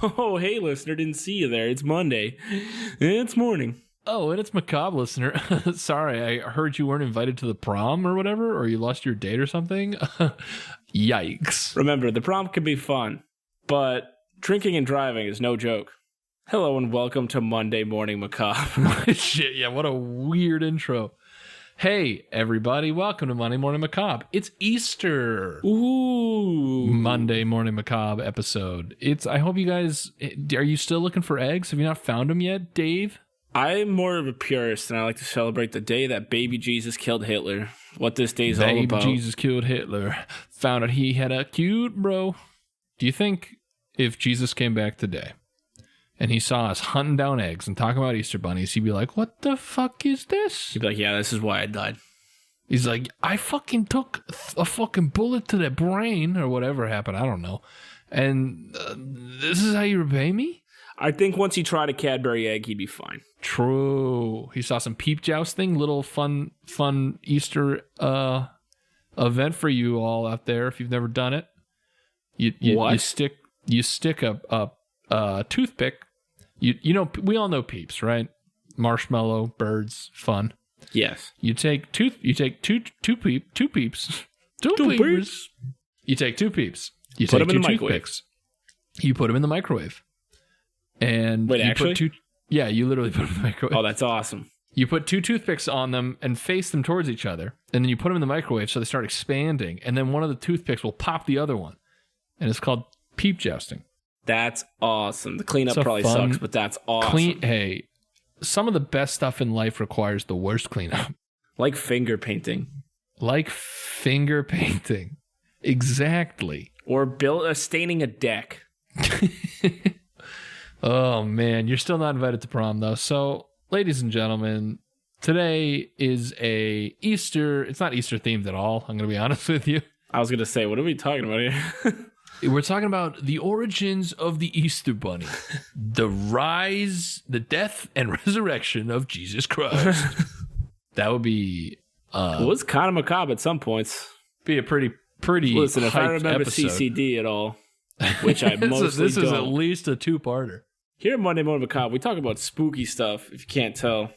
Oh, hey, listener, didn't see you there. It's Monday. It's morning. Oh, and it's Macabre, listener. Sorry, I heard you weren't invited to the prom or whatever, or you lost your date or something. Yikes. Remember, the prom can be fun, but drinking and driving is no joke. Hello and welcome to Monday Morning Macabre. Shit, yeah, what a weird intro. Hey, everybody, welcome to Monday Morning Macabre. It's Easter. Ooh. Monday Morning Macabre episode. I hope you guys, are you still looking for eggs? Have you not found them yet, Dave? I'm more of a purist, and I like to celebrate the day that baby Jesus killed Hitler. What this day's all about. Baby Jesus killed Hitler. Found out he had a cute bro. Do you think if Jesus came back today and he saw us hunting down eggs and talking about Easter bunnies, he'd be like, what the fuck is this? He'd be like, yeah, this is why I died. He's like, I fucking took a fucking bullet to the brain or whatever happened. I don't know. And this is how you repay me? I think once he tried a Cadbury egg, he'd be fine. True. He saw some peep jousting, little fun Easter event for you all out there if you've never done it. You stick a toothpick. You know, we all know peeps, right? Marshmallow, birds, fun. Yes. You take two peeps. You take two peeps. You put take them in two the microwave. toothpicks. You put them in the microwave. And wait, you actually? You literally put them in the microwave. Oh, that's awesome. You put two toothpicks on them and face them towards each other, and then you put them in the microwave so they start expanding, and then one of the toothpicks will pop the other one, and it's called peep jousting. That's awesome. The cleanup probably sucks, but that's awesome. Hey, some of the best stuff in life requires the worst cleanup. Like finger painting. Exactly. Or staining a deck. Oh, man. You're still not invited to prom, though. So, ladies and gentlemen, today is a Easter. It's not Easter themed at all. I'm going to be honest with you. I was going to say, what are we talking about here? We're talking about the origins of the Easter Bunny. The rise, the death, and resurrection of Jesus Christ. That would be... it was kind of macabre at some points. Be a pretty Listen, if I remember episode. CCD at all, which I mostly this don't. Is at least a two-parter. Here at Monday Morning Macabre, we talk about spooky stuff, if you can't tell.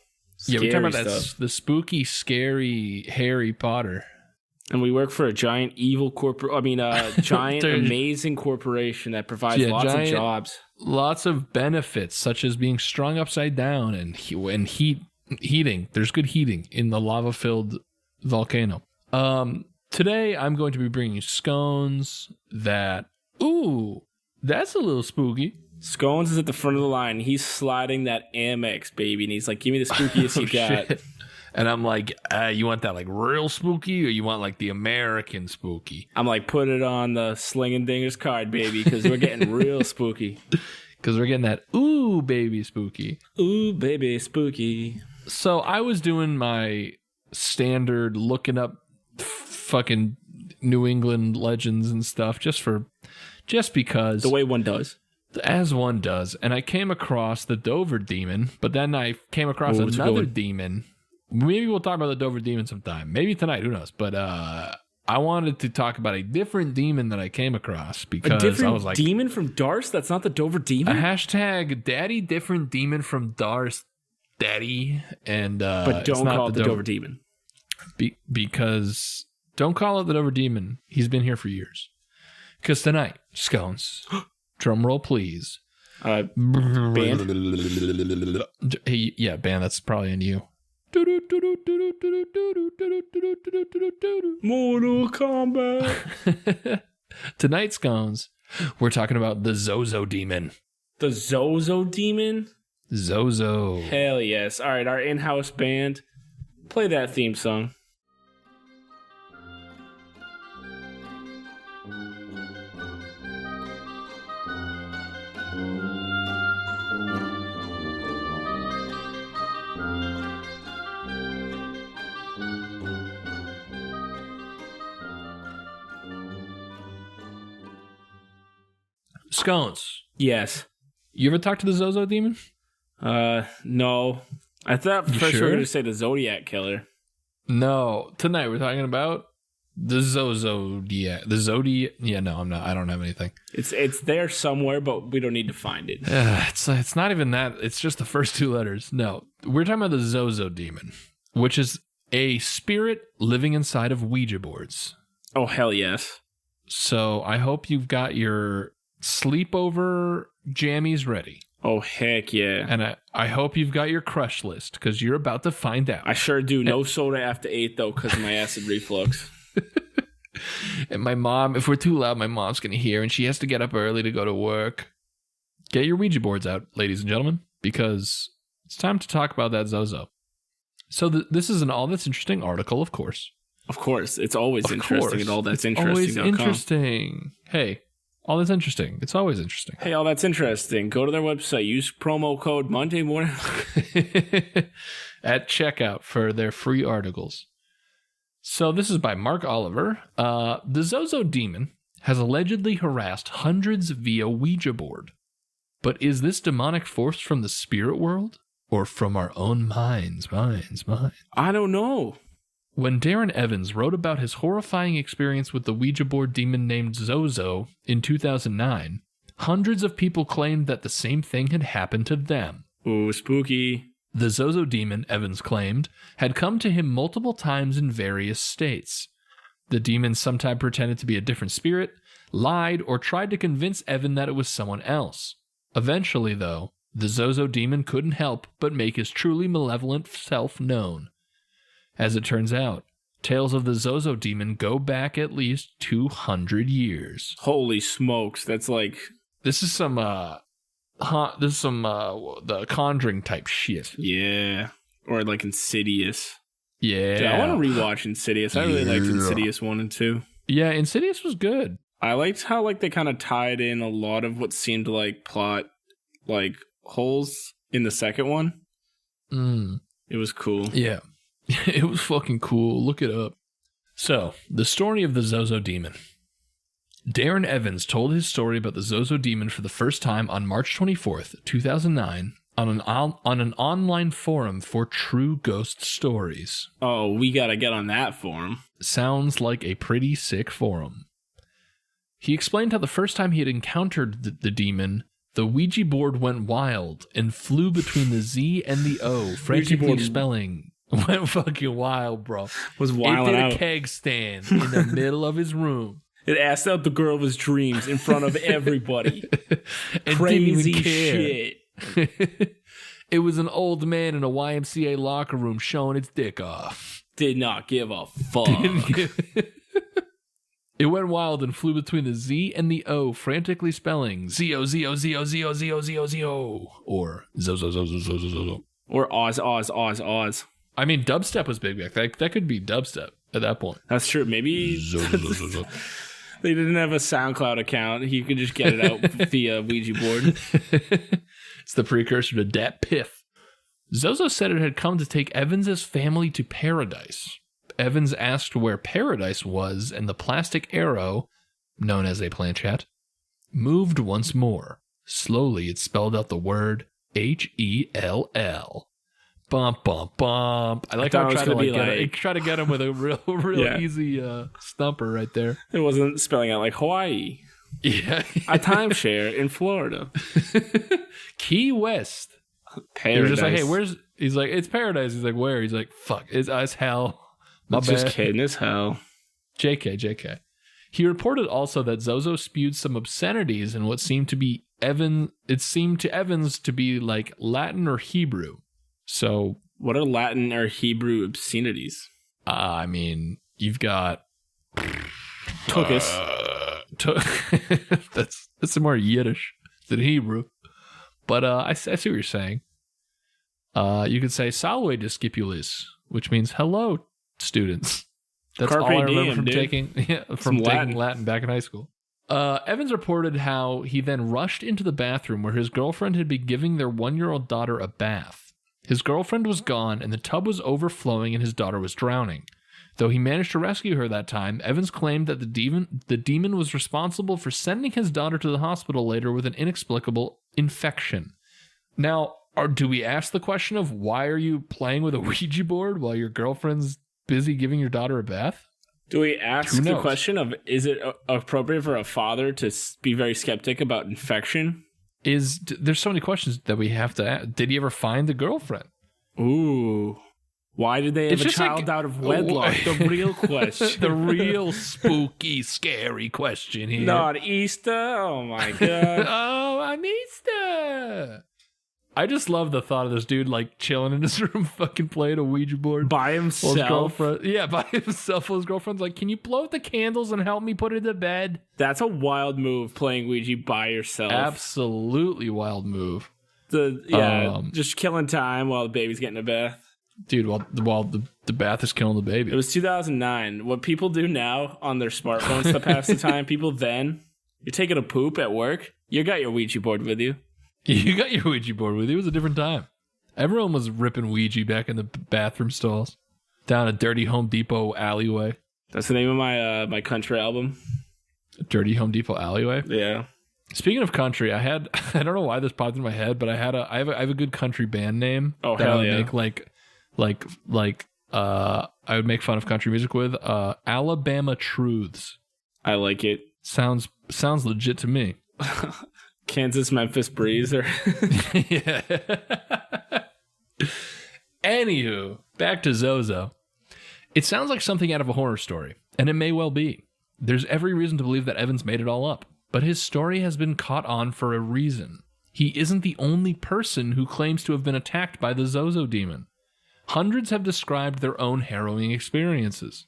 We're talking about the spooky, scary Harry Potter. And we work for a giant evil giant amazing corporation that provides lots of jobs. Lots of benefits, such as being strung upside down and heating. There's good heating in the lava-filled volcano. Today, I'm going to be bringing you scones that... Ooh, that's a little spooky. Scones is at the front of the line. He's sliding that Amex, baby. And he's like, give me the spookiest you got. Shit. And I'm like, you want that like real spooky or you want like the American spooky? I'm like, put it on the Slinging Dingers card, baby, because we're getting real spooky. Because we're getting that, ooh, baby spooky. Ooh, baby spooky. So I was doing my standard looking up fucking New England legends and stuff just because. The way one does. As one does. And I came across the Dover demon, but then I came across another demon. Maybe we'll talk about the Dover demon sometime. Maybe tonight, who knows? But I wanted to talk about a different demon that I came across because I was like, demon from Darst? That's not the Dover demon? A hashtag daddy different demon from Darst daddy. And but don't call it the Dover demon. Because don't call it the Dover demon. He's been here for years. Because tonight, scones. Drum roll, please. Band? Hey, yeah, band. That's probably on you. Mortal Kombat. Tonight, scones, we're talking about the Zozo demon. The Zozo demon? Zozo. Hell yes. All right, our in-house band. Play that theme song. Scones. Yes. You ever talk to the Zozo demon? No. I thought first we were going to say the Zodiac Killer. No. Tonight we're talking about The Zozo, yeah. The Zodi, yeah, no, I'm not. I don't have anything. It's there somewhere, but we don't need to find it. It's not even that. It's just the first two letters. No, we're talking about the Zozo demon, which is a spirit living inside of Ouija boards. Oh, hell yes. So I hope you've got your sleepover jammies ready. Oh, heck yeah. And I hope you've got your crush list, because you're about to find out. I sure do. No soda after 8, though, because of my acid reflux. And my mom, if we're too loud, my mom's going to hear, and she has to get up early to go to work. Get your Ouija boards out, ladies and gentlemen, because it's time to talk about that Zozo. So this is an All That's Interesting article, of course. Of course. It's always interesting and all that's interesting. Always interesting. Hey, All That's Interesting. It's always interesting. Hey, all that's interesting. Go to their website. Use promo code Monday Morning at checkout for their free articles. So this is by Mark Oliver. The Zozo demon has allegedly harassed hundreds via Ouija board. But is this demonic force from the spirit world or from our own minds? I don't know. When Darren Evans wrote about his horrifying experience with the Ouija board demon named Zozo in 2009, hundreds of people claimed that the same thing had happened to them. Ooh, spooky. The Zozo demon, Evans claimed, had come to him multiple times in various states. The demon sometimes pretended to be a different spirit, lied, or tried to convince Evan that it was someone else. Eventually, though, the Zozo demon couldn't help but make his truly malevolent self known. As it turns out, tales of the Zozo demon go back at least 200 years. Holy smokes, that's like... This is some the Conjuring type shit. Yeah. Or like Insidious. Yeah. Dude, I want to rewatch Insidious. I really liked Insidious 1 and 2. Yeah, Insidious was good. I liked how like they kind of tied in a lot of what seemed like plot like holes in the second one. It was cool. Yeah. It was fucking cool. Look it up. So, the story of the Zozo demon. Darren Evans told his story about the Zozo demon for the first time on March 24th, 2009, on an online forum for true ghost stories. Oh, we gotta get on that forum. Sounds like a pretty sick forum. He explained how the first time he had encountered the demon, the Ouija board went wild and flew between the Z and the O, frantically spelling. Went fucking wild, bro. Was wild out. It did a keg stand in the middle of his room. It asked out the girl of his dreams in front of everybody. And crazy shit. It was an old man in a YMCA locker room showing its dick off. Did not give a fuck. It went wild and flew between the Z and the O, frantically spelling Z-O-Z-O-Z-O-Z-O-Z-O-Z-O. Or Zozo. Or Oz. I mean, dubstep was big back then. That could be dubstep at that point. That's true. Maybe they didn't have a SoundCloud account. He could just get it out via Ouija board. It's the precursor to Dat Piff. Zozo said it had come to take Evans' family to paradise. Evans asked where paradise was, and the plastic arrow, known as a planchette, moved once more. Slowly, it spelled out the word H-E-L-L. Bump, bump, bump. I like how I try to get him with a real easy stumper right there. It wasn't spelling out like Hawaii. Yeah. A timeshare in Florida. Key West. Paradise. They're just like, hey, where's... He's like, it's paradise. He's like, where? He's like, fuck, it's hell. My bad. Just kidding, it's hell. JK. He reported also that Zozo spewed some obscenities in what seemed to be it seemed to Evans to be like Latin or Hebrew. So, what are Latin or Hebrew obscenities? I mean, you've got Tukus. That's more Yiddish than Hebrew. But I see what you're saying. You could say Salve discipulis, which means hello, students. That's Carpe all I remember diem, from dude. taking Latin back in high school. Evans reported how he then rushed into the bathroom where his girlfriend had been giving their 1-year-old daughter a bath. His girlfriend was gone, and the tub was overflowing, and his daughter was drowning. Though he managed to rescue her that time, Evans claimed that the demon was responsible for sending his daughter to the hospital later with an inexplicable infection. Now, do we ask the question of why are you playing with a Ouija board while your girlfriend's busy giving your daughter a bath? Do we ask the question of, is it appropriate for a father to be very skeptic about infection? There's so many questions that we have to ask. Did he ever find the girlfriend? Ooh. Why did they have a child out of wedlock? The real question. The real spooky, scary question here. Not Easter? Oh my god. Oh, on Easter. I just love the thought of this dude like chilling in his room, fucking playing a Ouija board by himself. By himself. While his girlfriend's like, "Can you blow out the candles and help me put it to bed?" That's a wild move, playing Ouija by yourself. Absolutely wild move. Just killing time while the baby's getting a bath. Dude, while the bath is killing the baby. It was 2009. What people do now on their smartphones to pass the time, you're taking a poop at work, you got your Ouija board with you. You got your Ouija board with you. It was a different time. Everyone was ripping Ouija back in the bathroom stalls. Down a dirty Home Depot alleyway. That's the name of my country album. Dirty Home Depot alleyway? Yeah. Speaking of country, I don't know why this popped in my head, but I have a good country band name. Oh, hell yeah. I would make fun of country music with Alabama Truths. I like it. Sounds legit to me. Kansas Memphis Breeze or yeah. Anywho, back to Zozo. It sounds like something out of a horror story, and it may well be. There's every reason to believe that Evans made it all up, but his story has been caught on for a reason. He isn't the only person who claims to have been attacked by the Zozo demon. Hundreds have described their own harrowing experiences.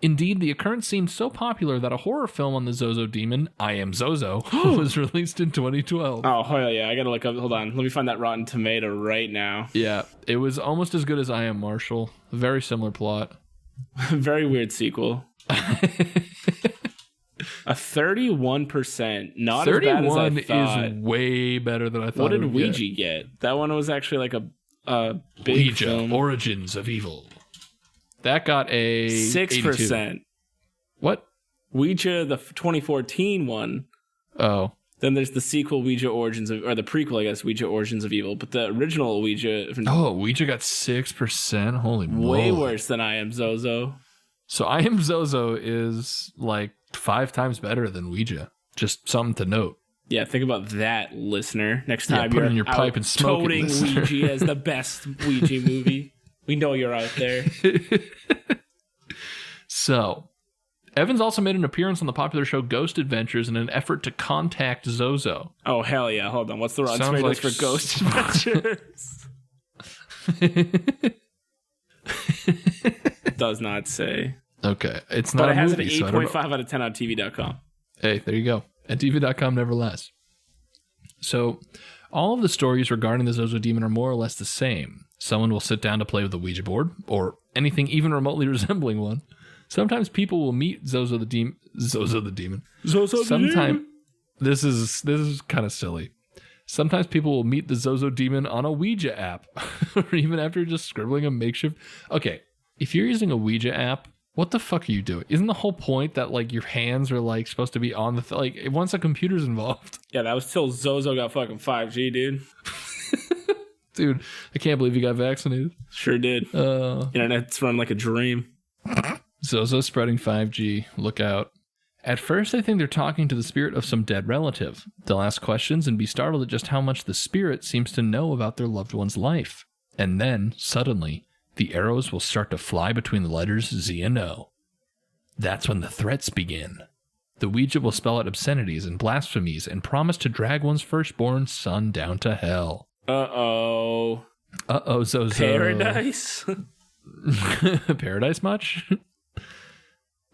Indeed, the occurrence seemed so popular that a horror film on the Zozo demon, I Am Zozo, was released in 2012. Oh, hell yeah. I gotta look up. Hold on. Let me find that Rotten Tomato right now. Yeah, it was almost as good as I Am Marshall. Very similar plot. Very weird sequel. A 31%. Not 31 as bad as I thought. Is way better than I thought. What did Ouija get? That one was actually like a big Ouija, film. Origins of Evil. That got a 6%. 82. What? Ouija, the 2014 one. Oh. Then there's the sequel, Ouija Origins of, or the prequel, I guess, Ouija Origins of Evil. But the original Ouija. Oh, Ouija got 6%. Holy moly. Way worse than I Am Zozo. So I Am Zozo is like 5 times better than Ouija. Just something to note. Yeah, think about that, listener. Next time put you're in your pipe and smoke it, Ouija as the best Ouija movie. We know you're out there. So, Evans also made an appearance on the popular show Ghost Adventures in an effort to contact Zozo. Oh, hell yeah. Hold on. What's the Rotten Tomatoes for Ghost Adventures? Does not say. Okay. It's not but it has movie, an 8.5 out of 10 on TV.com. Hey, there you go. And TV.com never lies. So, all of the stories regarding the Zozo demon are more or less the same. Someone will sit down to play with a Ouija board, or anything even remotely resembling one. Sometimes people will meet Zozo the demon. Zozo the demon. This is kind of silly. Sometimes people will meet the Zozo demon on a Ouija app, or even after just scribbling a makeshift. Okay, if you're using a Ouija app, what the fuck are you doing? Isn't the whole point that like your hands are like supposed to be on the like once a computer's involved? Yeah, that was till Zozo got fucking 5G, dude. Dude, I can't believe you got vaccinated. Sure did. Internet's run like a dream. Zozo spreading 5G. Look out. At first, I think they're talking to the spirit of some dead relative. They'll ask questions and be startled at just how much the spirit seems to know about their loved one's life. And then, suddenly, the arrows will start to fly between the letters Z and O. That's when the threats begin. The Ouija will spell out obscenities and blasphemies and promise to drag one's firstborn son down to hell. Uh-oh. Uh-oh, Zozo. Paradise? Paradise much?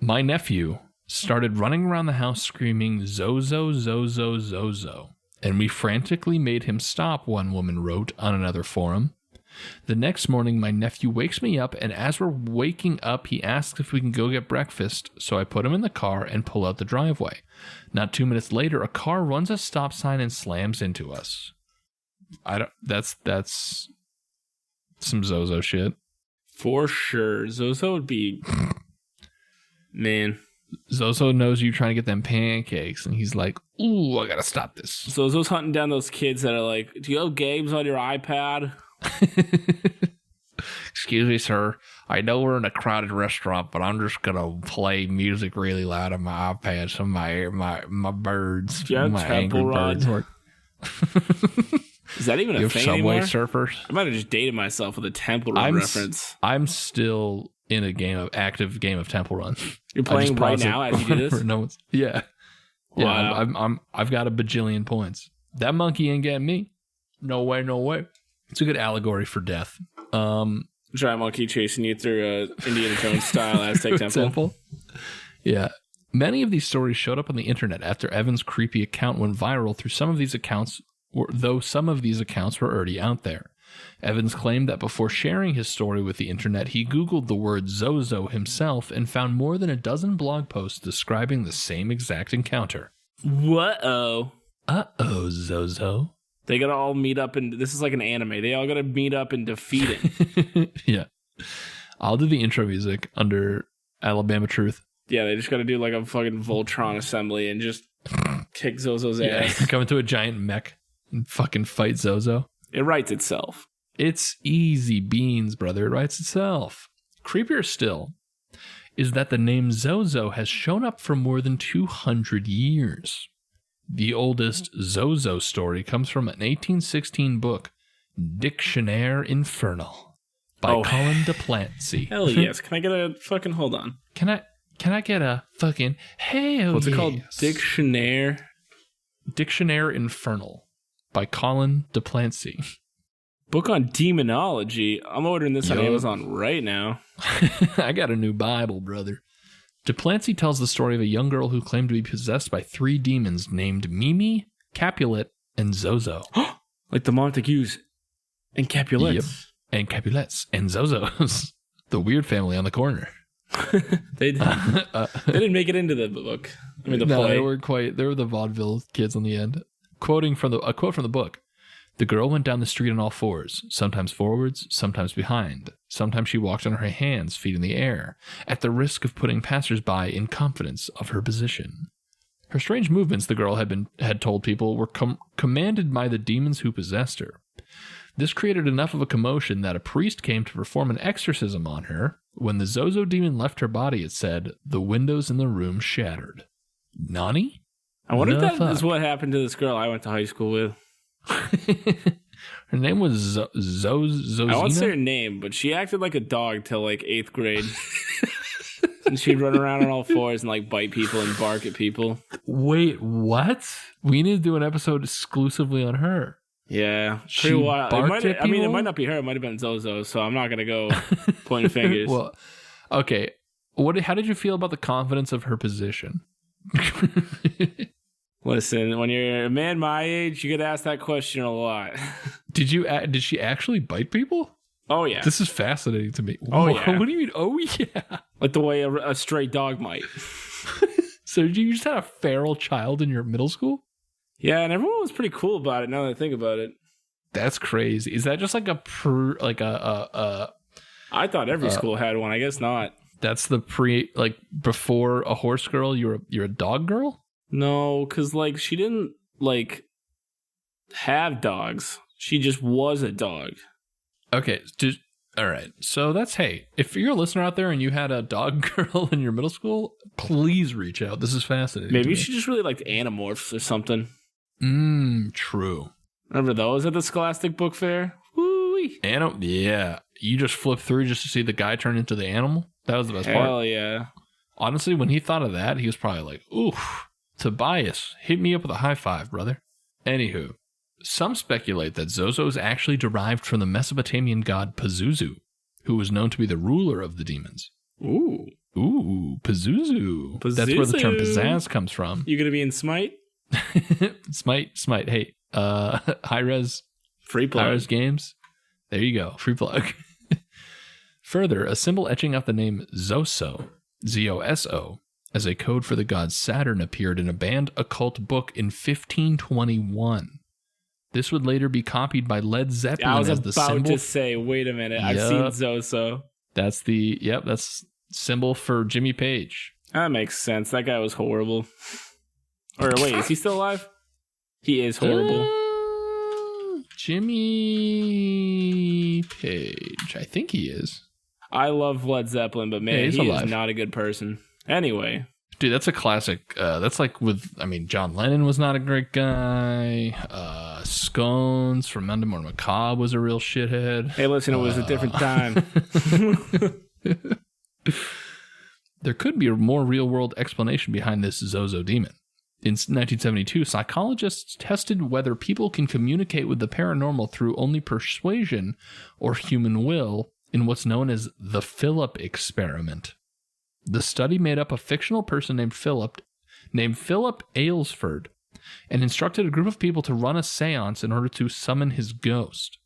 My nephew started running around the house screaming, Zozo, Zozo, Zozo. And we frantically made him stop, one woman wrote on another forum. The next morning, my nephew wakes me up, and as we're waking up, he asks if we can go get breakfast, so I put him in the car and pull out the driveway. Not 2 minutes later, a car runs a stop sign and slams into us. That's some Zozo shit. For sure. Zozo would be... Man. Zozo knows you trying to get them pancakes, and he's like, ooh, I gotta stop this. Zozo's hunting down those kids that are like, do you have games on your iPad? Excuse me, sir. I know we're in a crowded restaurant, but I'm just gonna play music really loud on my iPad. Some of my birds, my angry birds. Is that even a thing Subway anymore? Surfers. I might have just dated myself with a Temple Run reference. I'm still in a active game of Temple Run. You're playing right now as you do this? Yeah. Wow. Yeah, I've got a bajillion points. That monkey ain't getting me. No way, no way. It's a good allegory for death. Giant monkey chasing you through Indiana Jones style Aztec temple. Yeah. Many of these stories showed up on the internet after Evan's creepy account went viral through some of these accounts, though some of these accounts were already out there. Evans claimed that before sharing his story with the internet, he Googled the word Zozo himself and found more than a dozen blog posts describing the same exact encounter. What-oh. Uh-oh, Zozo. They gotta all meet up, and this is like an anime. They all gotta meet up and defeat it. Yeah. I'll do the intro music under Alabama Truth. Yeah, they just gotta do like a fucking Voltron assembly and just kick Zozo's ass. Come into a giant mech and fucking fight Zozo. It writes itself. It's easy beans, brother. It writes itself. Creepier still is that the name Zozo has shown up for more than 200 years. The oldest Zozo story comes from an 1816 book, Dictionnaire Infernal, by Colin de Plancy. Hell yes. Can I get a fucking, hold on. Can I get a fucking, hey, what's it called? Dictionnaire Infernal by Colin de Plancy. Book on demonology. I'm ordering this on Amazon right now. I got a new Bible, brother. Duplancy tells the story of a young girl who claimed to be possessed by 3 demons named Mimi, Capulet, and Zozo. Like the Montagues and Capulets. Yep. And Capulets and Zozos. The weird family on the corner. They didn't make it into the book. I mean, the play. They were the vaudeville kids on the end. A quote from the book. The girl went down the street on all fours, sometimes forwards, sometimes behind. Sometimes she walked on her hands, feet in the air, at the risk of putting passers-by in confidence of her position. Her strange movements, the girl had told people, were commanded by the demons who possessed her. This created enough of a commotion that a priest came to perform an exorcism on her. When the Zozo demon left her body, it said, the windows in the room shattered. Nani? I wonder if that is what happened to this girl I went to high school with. Her name was Zozina? I won't say her name, but she acted like a dog till like 8th grade. And she'd run around on all fours and like bite people and bark at people. Wait, what? We need to do an episode exclusively on her. Yeah, she barked at people? It might not be her. It might have been Zozo. So I'm not gonna go pointing fingers. Well, okay. How did you feel about the confidence of her position? Listen, when you're a man my age, you get asked that question a lot. Did she actually bite people? Oh, yeah. This is fascinating to me. Oh, yeah. What do you mean, oh, yeah? Like the way a stray dog might. So you just had a feral child in your middle school? Yeah, and everyone was pretty cool about it now that I think about it. That's crazy. Is that just like I thought every school had one. I guess not. That's the before a horse girl, you're a dog girl? No, because, like, she didn't, like, have dogs. She just was a dog. Okay, all right. So hey, if you're a listener out there and you had a dog girl in your middle school, please reach out. This is fascinating. Maybe she just really liked Animorphs or something. True. Remember those at the Scholastic Book Fair? Woo-wee. Yeah. You just flip through just to see the guy turn into the animal? That was the best part. Hell yeah. Honestly, when he thought of that, he was probably like, oof. Tobias, hit me up with a high five, brother. Anywho, some speculate that Zozo is actually derived from the Mesopotamian god Pazuzu, who was known to be the ruler of the demons. Ooh, Pazuzu. That's where the term pizzazz comes from. You gonna be in Smite? Smite. Hey, high-res. Free plug. High-res games. There you go. Free plug. Further, a symbol etching out the name Zoso, Z-O-S-O, as a code for the god Saturn appeared in a banned occult book in 1521. This would later be copied by Led Zeppelin as the symbol. I was about to say, wait a minute, I've seen Zoso. That's symbol for Jimmy Page. That makes sense. That guy was horrible. Or wait, is he still alive? He is horrible. Jimmy Page. I think he is. I love Led Zeppelin, but man, he alive. is not a good person. Anyway. Dude, that's a classic. That's like John Lennon was not a great guy. Scones from Macabre Macabre was a real shithead. Hey, listen, it was a different time. There could be a more real-world explanation behind this Zozo demon. In 1972, psychologists tested whether people can communicate with the paranormal through only persuasion or human will in what's known as the Philip experiment. The study made up a fictional person named Philip Aylesford, and instructed a group of people to run a séance in order to summon his ghost.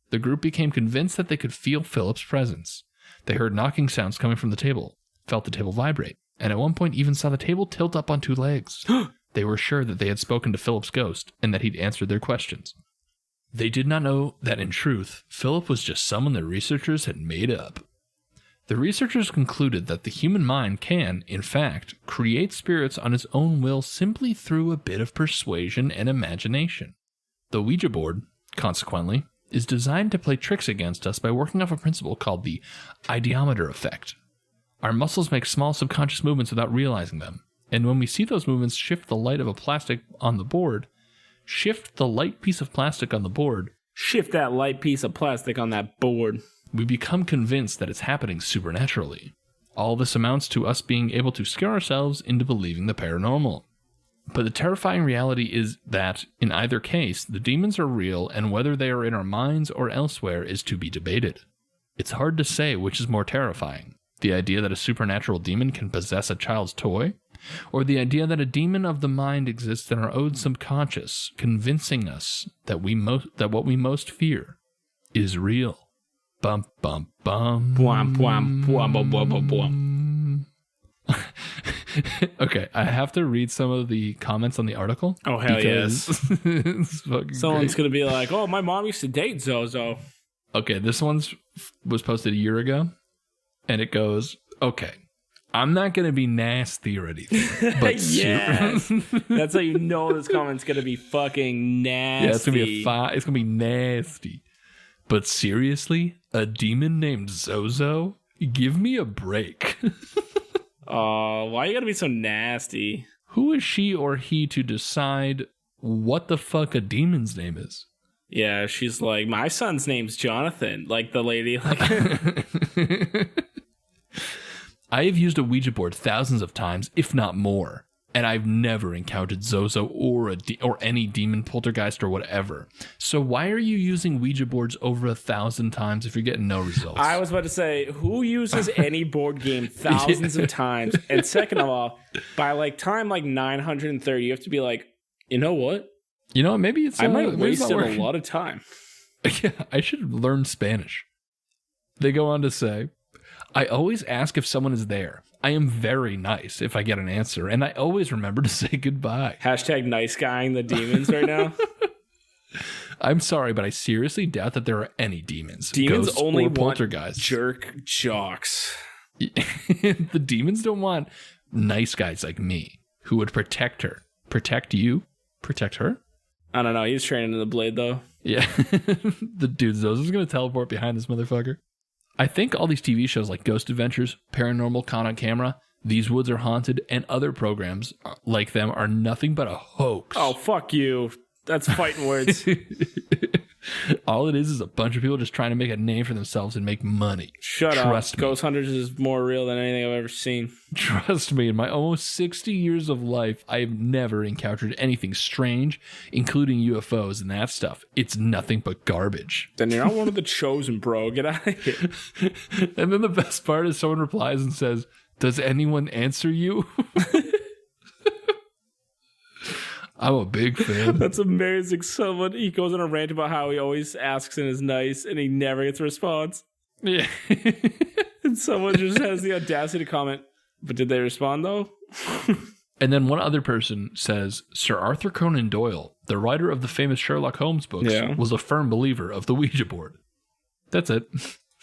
The group became convinced that they could feel Philip's presence. They heard knocking sounds coming from the table, felt the table vibrate, and at one point even saw the table tilt up on two legs. They were sure that they had spoken to Philip's ghost and that he'd answered their questions. They did not know that in truth, Philip was just someone the researchers had made up. The researchers concluded that the human mind can, in fact, create spirits on its own will simply through a bit of persuasion and imagination. The Ouija board, consequently, is designed to play tricks against us by working off a principle called the ideometer effect. Our muscles make small subconscious movements without realizing them, and when we see those movements shift the light piece of plastic on the board, shift that light piece of plastic on that board, we become convinced that it's happening supernaturally. All this amounts to us being able to scare ourselves into believing the paranormal. But the terrifying reality is that, in either case, the demons are real, and whether they are in our minds or elsewhere is to be debated. It's hard to say which is more terrifying, the idea that a supernatural demon can possess a child's toy, or the idea that a demon of the mind exists in our own subconscious, convincing us that what we most fear is real. Bum, bum, bum. Bwam, bwam, bwam, bwam, bwam, bwam. Okay, I have to read some of the comments on the article. Oh, hell yes. Someone's going to be like, oh, my mom used to date Zozo. Okay, this was posted a year ago, and it goes, okay, I'm not going to be nasty or anything. But yes. That's how you know this comment's going to be fucking nasty. Yeah, it's going to be it's going to be nasty. But seriously, a demon named Zozo? Give me a break. Oh, why you gotta be so nasty? Who is she or he to decide what the fuck a demon's name is? Yeah, she's like, my son's name's Jonathan. Like the lady. Like I have used a Ouija board thousands of times, if not more. And I've never encountered Zozo or any demon poltergeist or whatever. So why are you using Ouija boards over 1,000 times if you're getting no results? I was about to say, who uses any board game thousands of times? And second of all, by like time like 930, you have to be like, you know what? You know, maybe it's I might have wasted a lot of time. Yeah, I should learn Spanish. They go on to say, I always ask if someone is there. I am very nice if I get an answer, and I always remember to say goodbye. Hashtag nice guying the demons right now. I'm sorry, but I seriously doubt that there are any demons. Demons ghosts, only or want poltergeists. Jerk jocks. The demons don't want nice guys like me who would protect her. Protect you? Protect her? I don't know. He's training in the blade, though. Yeah. The dude Zozo's going to teleport behind this motherfucker. I think all these TV shows like Ghost Adventures, Paranormal, Con on Camera, These Woods Are Haunted, and other programs like them are nothing but a hoax. Oh, fuck you. That's fighting words. All it is a bunch of people just trying to make a name for themselves and make money. Trust me. Ghost Hunters is more real than anything I've ever seen. Trust me, in my almost 60 years of life, I have never encountered anything strange, including UFOs and that stuff. It's nothing but garbage. Then you're not one of the chosen, bro. Get out of here. And then the best part is someone replies and says, does anyone answer you? I'm a big fan. That's amazing. He goes on a rant about how he always asks and is nice, and he never gets a response. Yeah. And someone just has the audacity to comment, but did they respond, though? And then one other person says, Sir Arthur Conan Doyle, the writer of the famous Sherlock Holmes books, was a firm believer of the Ouija board. That's it.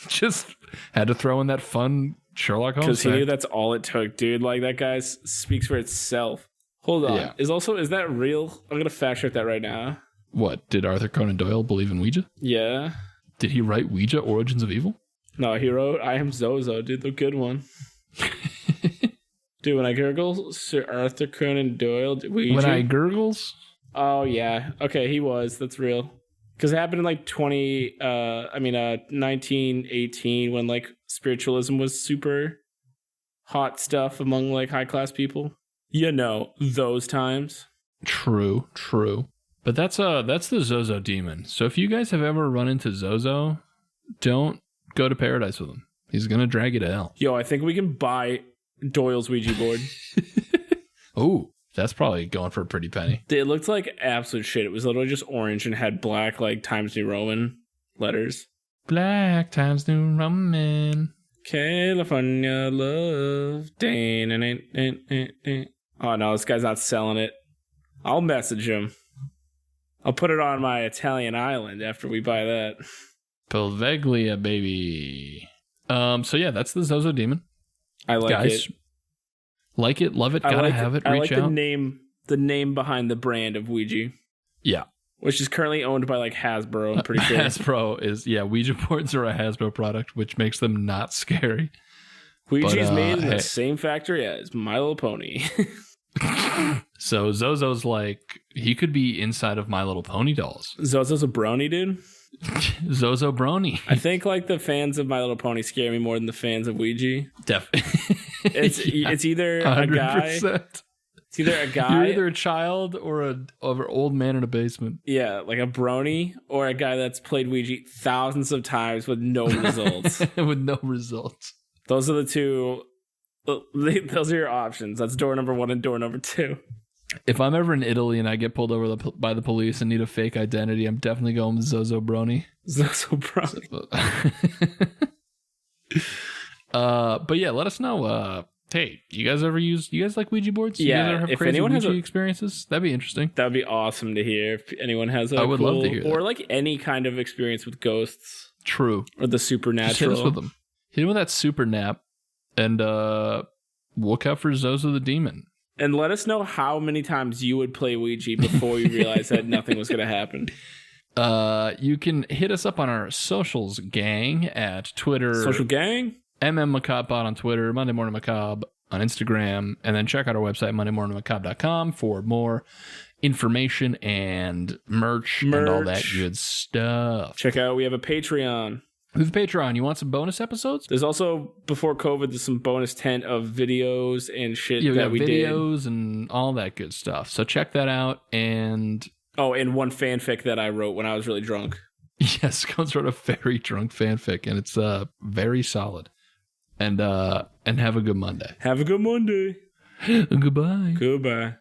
Just had to throw in that fun Sherlock Holmes because he knew that's all it took, dude. Like, that guy speaks for itself. Hold on. Yeah. Is that real? I'm going to fact check that right now. What, did Arthur Conan Doyle believe in Ouija? Yeah. Did he write Ouija, Origins of Evil? No, he wrote I Am Zozo, dude, the good one. Dude, when I Google Sir Arthur Conan Doyle, Ouija. When I gurgles? Oh, yeah. Okay, he was. That's real. Because it happened in like 1918 when like spiritualism was super hot stuff among like high class people. You know, those times. True. But that's the Zozo demon. So if you guys have ever run into Zozo, don't go to paradise with him. He's going to drag you to hell. Yo, I think we can buy Doyle's Ouija board. Oh, that's probably going for a pretty penny. It looked like absolute shit. It was literally just orange and had black like Times New Roman letters. Black Times New Roman. California love. Oh no, this guy's not selling it. I'll message him. I'll put it on my Italian island after we buy that. Pelveglia, baby. So yeah, that's the Zozo demon. I like guys, it. Like it, love it, gotta have it, reach out. The name behind the brand of Ouija. Yeah. Which is currently owned by like Hasbro, I'm pretty sure. Hasbro is, Ouija boards are a Hasbro product, which makes them not scary. Ouija's made in the same factory as My Little Pony. So Zozo's like, he could be inside of My Little Pony dolls. Zozo's a brony, dude. Zozo brony. I think like the fans of My Little Pony scare me more than the fans of Ouija. Definitely. It's either 100%. A guy. It's either a guy. You're either a child or an old man in a basement. Yeah, like a brony or a guy that's played Ouija thousands of times with no results. With no results. Those are the two. Those are your options. That's door number 1 and door number 2. If I'm ever in Italy and I get pulled over by the police and need a fake identity, I'm definitely going with Zozo Brony. Zozo Brony. But yeah, let us know. Hey, you guys like Ouija boards? Yeah. You guys ever have if crazy anyone Ouija has experiences? That'd be interesting. That'd be awesome to hear. If anyone has I would love to hear that. Or like any kind of experience with ghosts. True. Or the supernatural. Just hit us with them. Hit him with that super nap and look out for Zozo the Demon. And let us know how many times you would play Ouija before you realized that nothing was going to happen. You can hit us up on our socials, gang, at Twitter. Social gang? Macabre on Twitter, Monday Morning Macabre on Instagram, and then check out our website, mondaymorningmacabre.com, for more information and merch and all that good stuff. Check out, we have a Patreon. We have a Patreon. You want some bonus episodes? There's also, before COVID, there's some bonus tent of videos and shit that we did. Videos and all that good stuff. So check that out. And and one fanfic that I wrote when I was really drunk. Yes, Cones wrote a very drunk fanfic, and it's very solid. And have a good Monday. Have a good Monday. Goodbye. Goodbye.